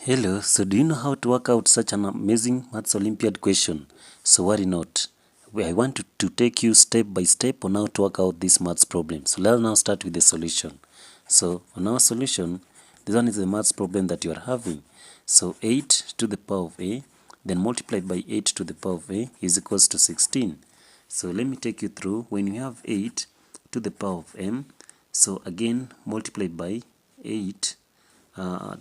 Hello, so do you know how to work out such an amazing Maths Olympiad question? So worry not. I want to take you step by step on how to work out this maths problem. So let's now start with the solution. So on our solution, this one is the maths problem that you are having. So 8 to the power of a, then multiplied by 8 to the power of a is equals to 16. So let me take you through. When you have 8 to the power of m, so again multiplied by 8 a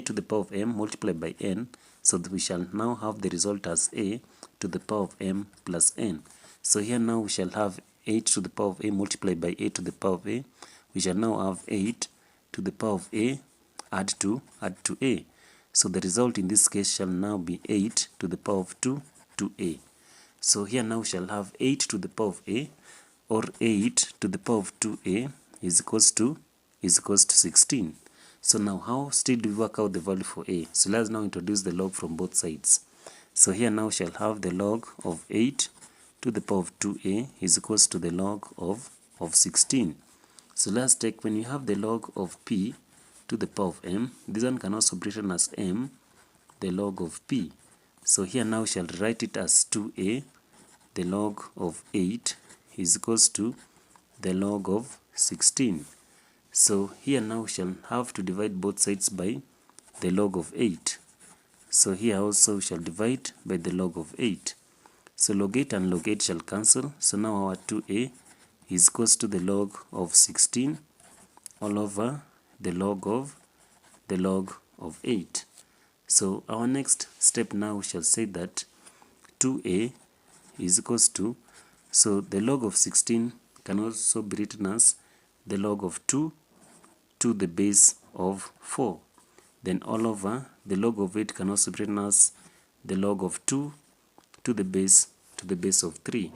to the power of m multiplied by n, so that we shall now have the result as a to the power of m plus n. So here now we shall have 8 to the power of a multiplied by a to the power of a. We shall now have 8 to the power of a add to a. So the result in this case shall now be 8 to the power of 2 to a. So here now we shall have 8 to the power of a, or 8 to the power of 2a is equals to 16. So now how still do we work out the value for a? So let's now introduce the log from both sides. So here now we shall have the log of 8 to the power of 2a is equals to the log of 16. So let's take, when you have the log of p to the power of m, this one can also be written as m, the log of p. So here now we shall write it as 2a, the log of 8 is equals to the log of 16. So here now we shall have to divide both sides by the log of 8. So here also we shall divide by the log of 8. So log 8 and log 8 shall cancel. So now our 2a is equals to the log of 16 all over the log of 8. So our next step now we shall say that 2a is equals to, so the log of 16 can also be written as the log of 2 to the base of 4. Then all over the log of 8 can also be written as the log of 2 to the base of 3.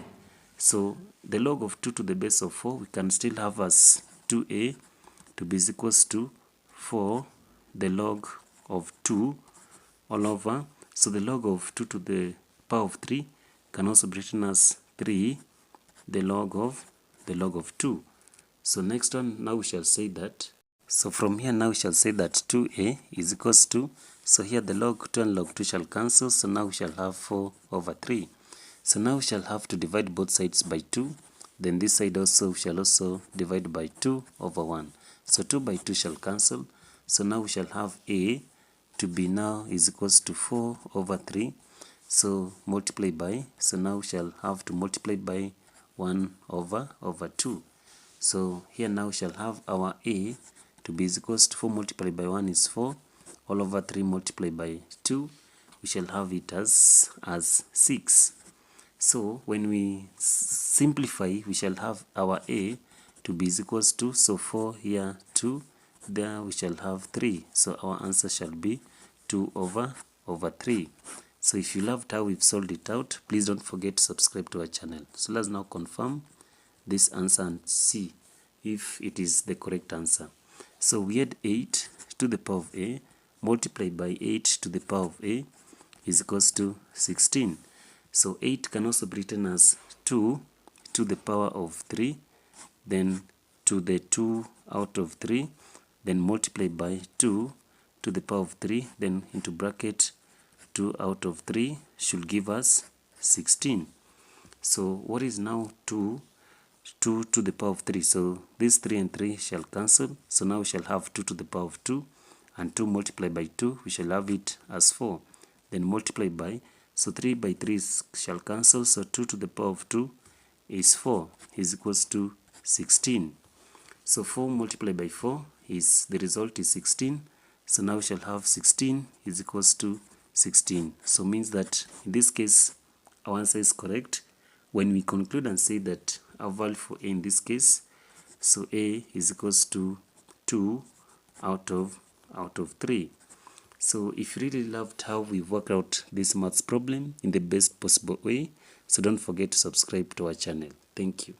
So the log of 2 to the base of 4 we can still have as 2a to be equals to 4 the log of 2 all over. So the log of 2 to the power of 3 can also be written as 3 the log of 2. So next one now we shall say that, so from here now we shall say that 2a is equals to, so here the log 2 and log 2 shall cancel, so now we shall have 4 over 3. So now we shall have to divide both sides by 2, then this side also we shall also divide by 2 over 1. So 2 by 2 shall cancel, so now we shall have a to be now is equals to 4 over 3. So multiply by, so now we shall have to multiply by 1 over 2. So here now we shall have our a to be equals to 4 multiplied by 1 is 4, all over 3 multiplied by 2, we shall have it as 6. So when we simplify, we shall have our a to be equals to, so 4 here, 2, there we shall have 3. So our answer shall be 2 over 3. So if you loved how we've solved it out, please don't forget to subscribe to our channel. So let's now confirm this answer and see if it is the correct answer. So we had 8 to the power of a multiplied by 8 to the power of a is equals to 16. So 8 can also be written as 2 to the power of 3, then to the 2 out of 3, then multiplied by 2 to the power of 3, then into bracket 2 out of 3 should give us 16. So what is now 2 to the power of 3? So this 3 and 3 shall cancel, so now we shall have 2 to the power of 2, and 2 multiplied by 2 we shall have it as 4, then multiply by, so 3 by 3 shall cancel, so 2 to the power of 2 is 4 is equals to 16. So 4 multiplied by 4 is, the result is 16, so now we shall have 16 is equals to 16. So means that in this case our answer is correct when we conclude and say that our value for a in this case, so a is equals to 2 out of 3. So if you really loved how we work out this maths problem in the best possible way, so don't forget to subscribe to our channel. Thank you.